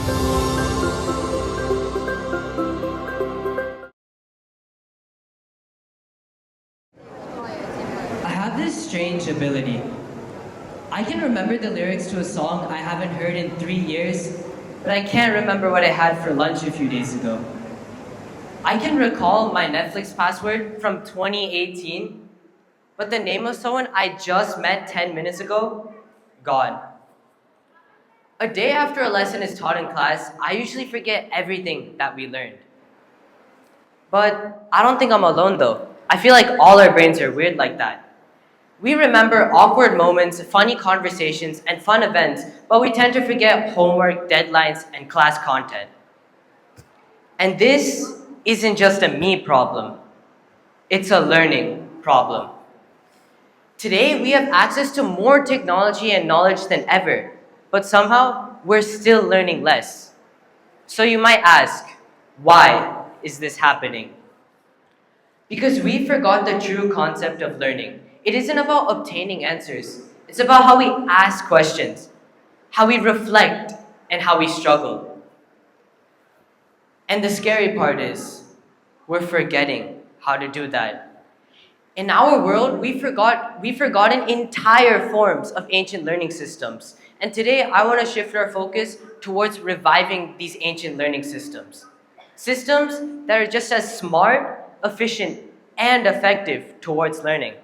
I have this strange ability. I can remember the lyrics to a song I haven't heard in 3 years, but I can't remember what I had for lunch a few days ago. I can recall my Netflix password from 2018, but the name of someone I just met 10 minutes ago, gone. A day after a lesson is taught in class, I usually forget everything that we learned. But I don't think I'm alone though. I feel like all our brains are weird like that. We remember awkward moments, funny conversations, and fun events, but we tend to forget homework, deadlines, and class content. And this isn't just a me problem, it's a learning problem. Today, we have access to more technology and knowledge than ever, but somehow we're still learning less. So you might ask, why is this happening? Because we forgot the true concept of learning. It isn't about obtaining answers. It's about how we ask questions, how we reflect, and how we struggle. And the scary part is, we're forgetting how to do that. In our world, we've forgotten entire forms of ancient learning systems. And today, I want to shift our focus towards reviving these ancient learning systems. Systems that are just as smart, efficient, and effective towards learning.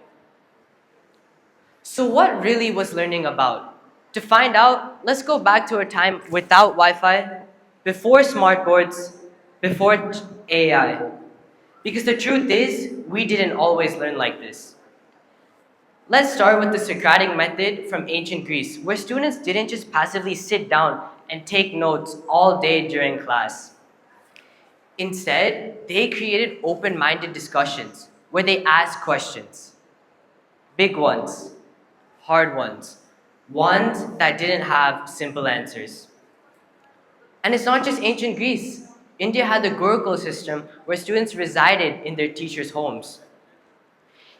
So what really was learning about? To find out, let's go back to a time without Wi-Fi, before smartboards, before AI. Because the truth is, we didn't always learn like this. Let's start with the Socratic method from ancient Greece, where students didn't just passively sit down and take notes all day during class. Instead, they created open-minded discussions where they asked questions. Big ones, hard ones that didn't have simple answers. And it's not just ancient Greece. India had the Gurukul system where students resided in their teachers' homes.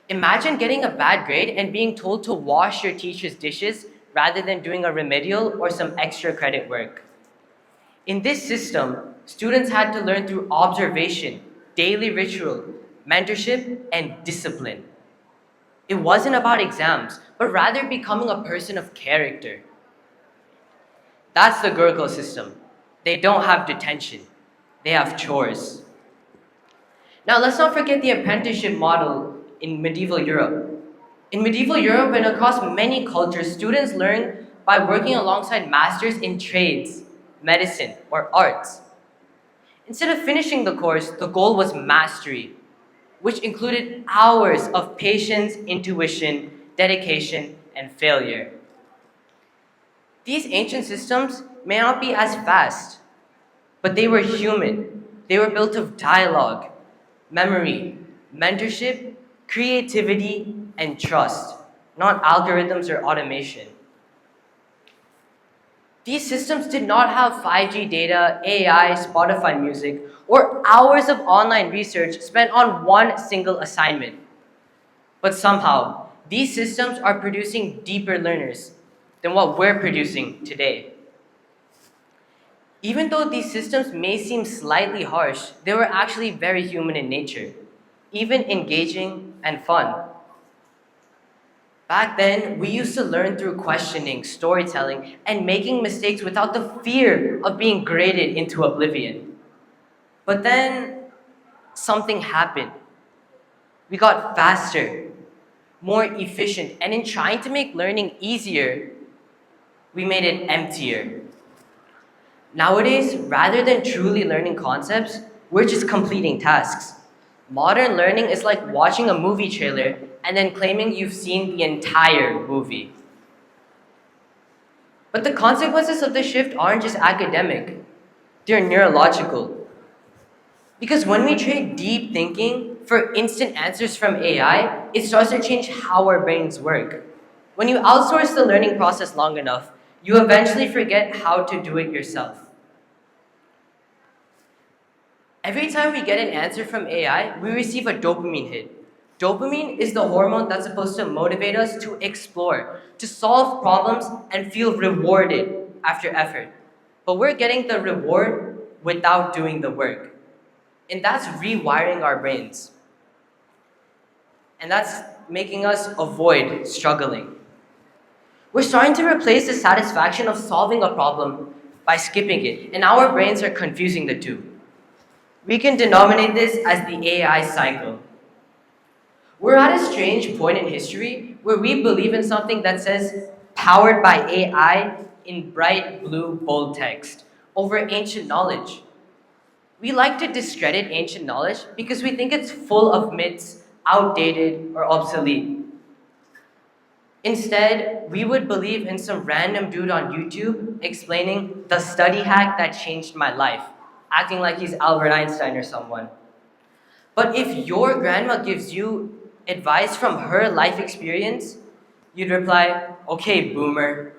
Imagine getting a bad grade and being told to wash your teacher's dishes rather than doing a remedial or some extra credit work. In this system, students had to learn through observation, daily ritual, mentorship, and discipline. It wasn't about exams, but rather becoming a person of character. That's the Gurukul system. They don't have detention. They have chores. Now let's not forget the apprenticeship model in medieval Europe. In medieval Europe and across many cultures, students learn by working alongside masters in trades, medicine, or arts. Instead of finishing the course, the goal was mastery, which included hours of patience, intuition, dedication, and failure. These ancient systems may not be as fast, but they were human. They were built of dialogue, memory, mentorship, creativity, and trust, not algorithms or automation. These systems did not have 5G data, AI, Spotify music, or hours of online research spent on one single assignment. But somehow, these systems are producing deeper learners than what we're producing today. Even though these systems may seem slightly harsh, they were actually very human in nature, even engaging and fun. Back then, we used to learn through questioning, storytelling, and making mistakes without the fear of being graded into oblivion. But then, something happened. We got faster, more efficient, and in trying to make learning easier, we made it emptier. Nowadays, rather than truly learning concepts, we're just completing tasks. Modern learning is like watching a movie trailer and then claiming you've seen the entire movie. But the consequences of this shift aren't just academic, they're neurological. Because when we trade deep thinking for instant answers from AI, it starts to change how our brains work. When you outsource the learning process long enough, you eventually forget how to do it yourself. Every time we get an answer from AI, we receive a dopamine hit. Dopamine is the hormone that's supposed to motivate us to explore, to solve problems, and feel rewarded after effort. but we're getting the reward without doing the work. And that's rewiring our brains. And that's making us avoid struggling. We're starting to replace the satisfaction of solving a problem by skipping it, and our brains are confusing the two. We can denominate this as the AI cycle. We're at a strange point in history where we believe in something that says powered by AI in bright blue bold text over ancient knowledge. We like to discredit ancient knowledge because we think it's full of myths, outdated, or obsolete. Instead, we would believe in some random dude on YouTube explaining the study hack that changed my life, acting like he's Albert Einstein or someone. But if your grandma gives you advice from her life experience, you'd reply, okay, boomer.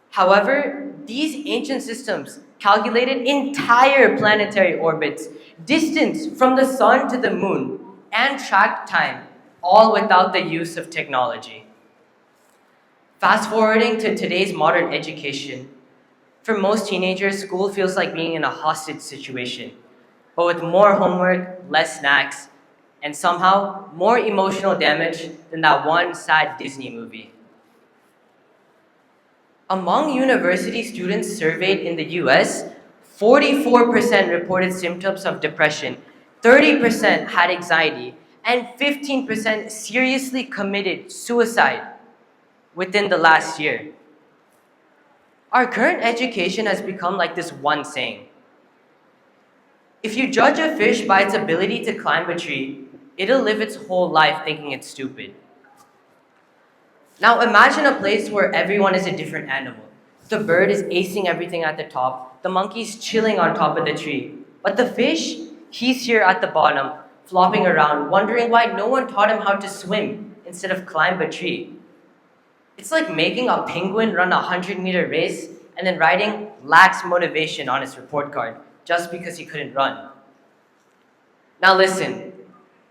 However, these ancient systems calculated entire planetary orbits, distance from the sun to the moon, and tracked time, all without the use of technology. Fast forwarding to today's modern education, for most teenagers, school feels like being in a hostage situation, but with more homework, less snacks, and somehow more emotional damage than that one sad Disney movie. Among university students surveyed in the US, 44% reported symptoms of depression, 30% had anxiety, and 15% seriously committed suicide within the last year. Our current education has become like this one saying: if you judge a fish by its ability to climb a tree, it'll live its whole life thinking it's stupid. Now imagine a place where everyone is a different animal. The bird is acing everything at the top, the monkey's chilling on top of the tree, but the fish, he's here at the bottom, flopping around, wondering why no one taught him how to swim instead of climb a tree. It's like making a penguin run a 100-meter race and then writing lacks motivation on his report card just because he couldn't run. Now listen,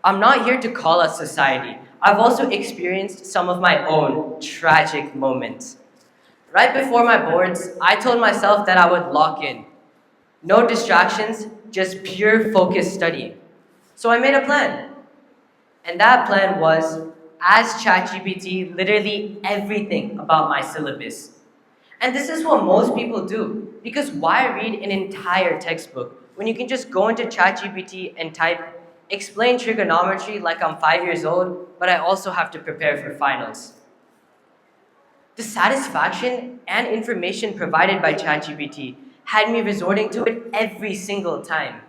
I'm not here to call us society. I've also experienced some of my own tragic moments. Right before my boards, I told myself that I would lock in. No distractions, just pure focused study. So I made a plan. And that plan was ask ChatGPT literally everything about my syllabus. And this is what most people do. Because why read an entire textbook when you can just go into ChatGPT and type, explain trigonometry like I'm 5 years old, but I also have to prepare for finals. The satisfaction and information provided by ChatGPT had me resorting to it every single time.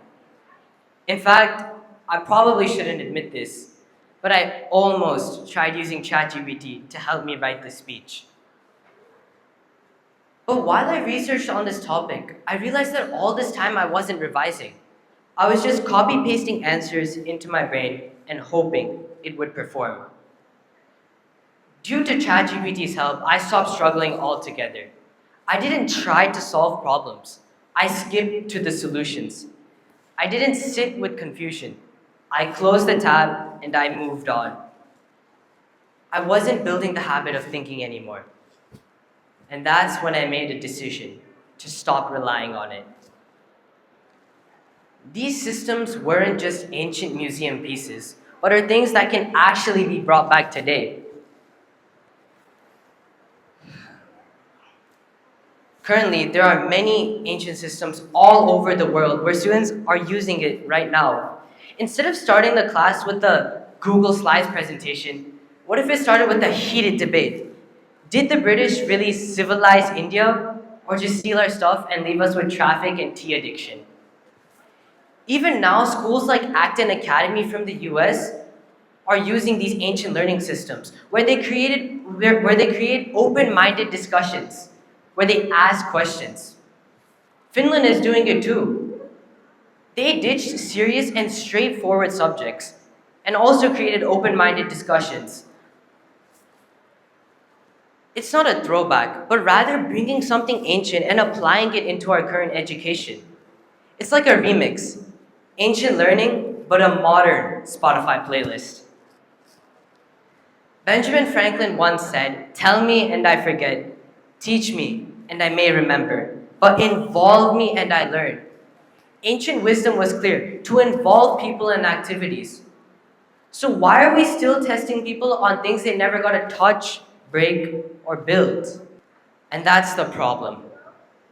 In fact, I probably shouldn't admit this, but I almost tried using ChatGPT to help me write the speech. But while I researched on this topic, I realized that all this time I wasn't revising. I was just copy-pasting answers into my brain and hoping it would perform. Due to ChatGPT's help, I stopped struggling altogether. I didn't try to solve problems. I skipped to the solutions. I didn't sit with confusion. I closed the tab and I moved on. I wasn't building the habit of thinking anymore. And that's when I made a decision to stop relying on it. These systems weren't just ancient museum pieces, but are things that can actually be brought back today. Currently, there are many ancient systems all over the world where students are using it right now. Instead of starting the class with the Google Slides presentation, what if it started with a heated debate? Did the British really civilize India, or just steal our stuff and leave us with traffic and tea addiction? Even now, schools like Acton Academy from the US are using these ancient learning systems where they create open-minded discussions, where they ask questions. Finland is doing it too. They ditched serious and straightforward subjects and also created open-minded discussions. It's not a throwback, but rather bringing something ancient and applying it into our current education. It's like a remix. Ancient learning, but a modern Spotify playlist. Benjamin Franklin once said, "Tell me and I forget. Teach me and I may remember. but involve me and I learn. Ancient wisdom was clear, to involve people in activities. So why are we still testing people on things they never got to touch, break, or build? And that's the problem.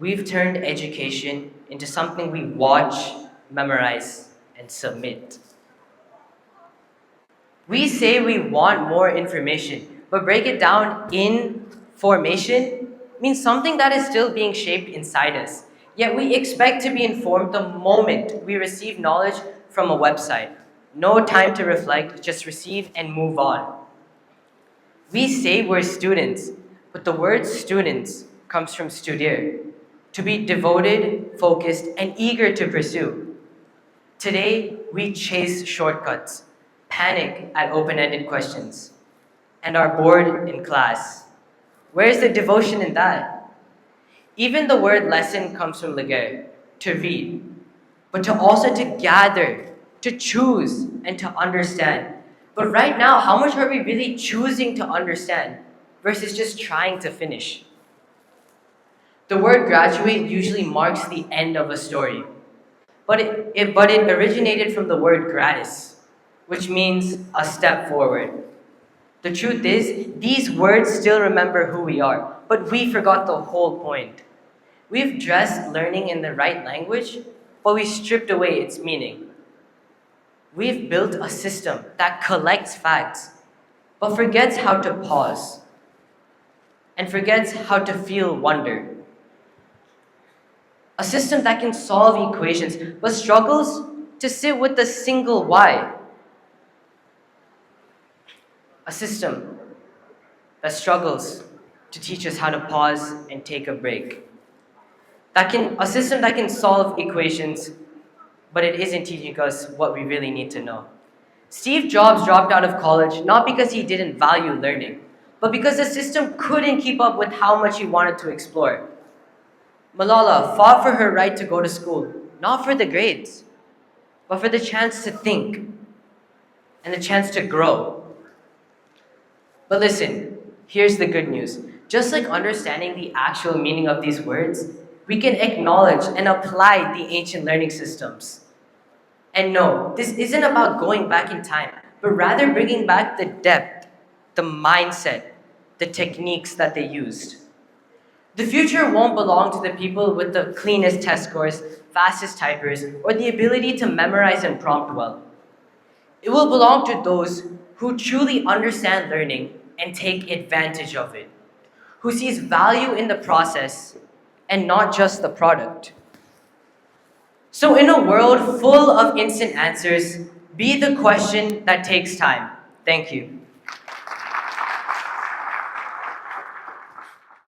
We've turned education into something we watch, memorize, and submit. We say we want more information, but break it down in formation means something that is still being shaped inside us. Yet we expect to be informed the moment we receive knowledge from a website. No time to reflect, just receive and move on. We say we're students, but the word students comes from studier, to be devoted, focused, and eager to pursue. Today, we chase shortcuts, panic at open-ended questions, and are bored in class. Where's the devotion in that? Even the word lesson comes from leger, to read, but to also to gather, to choose, and to understand. But right now, how much are we really choosing to understand versus just trying to finish? The word graduate usually marks the end of a story, but it originated from the word gratis, which means a step forward. The truth is, these words still remember who we are, but we forgot the whole point. We've dressed learning in the right language, but we stripped away its meaning. We've built a system that collects facts, but forgets how to pause, and forgets how to feel wonder. A system that can solve equations, but struggles to sit with the single why. A system that struggles to teach us how to pause and take a break. A system that can solve equations, but it isn't teaching us what we really need to know. Steve Jobs dropped out of college not because he didn't value learning, but because the system couldn't keep up with how much he wanted to explore. Malala fought for her right to go to school, not for the grades, but for the chance to think and the chance to grow. But listen, here's the good news. Just like understanding the actual meaning of these words, we can acknowledge and apply the ancient learning systems. And no, this isn't about going back in time, but rather bringing back the depth, the mindset, the techniques that they used. The future won't belong to the people with the cleanest test scores, fastest typers, or the ability to memorize and prompt well. It will belong to those who truly understand learning and take advantage of it, who sees value in the process and not just the product. So in a world full of instant answers, be the question that takes time. Thank you.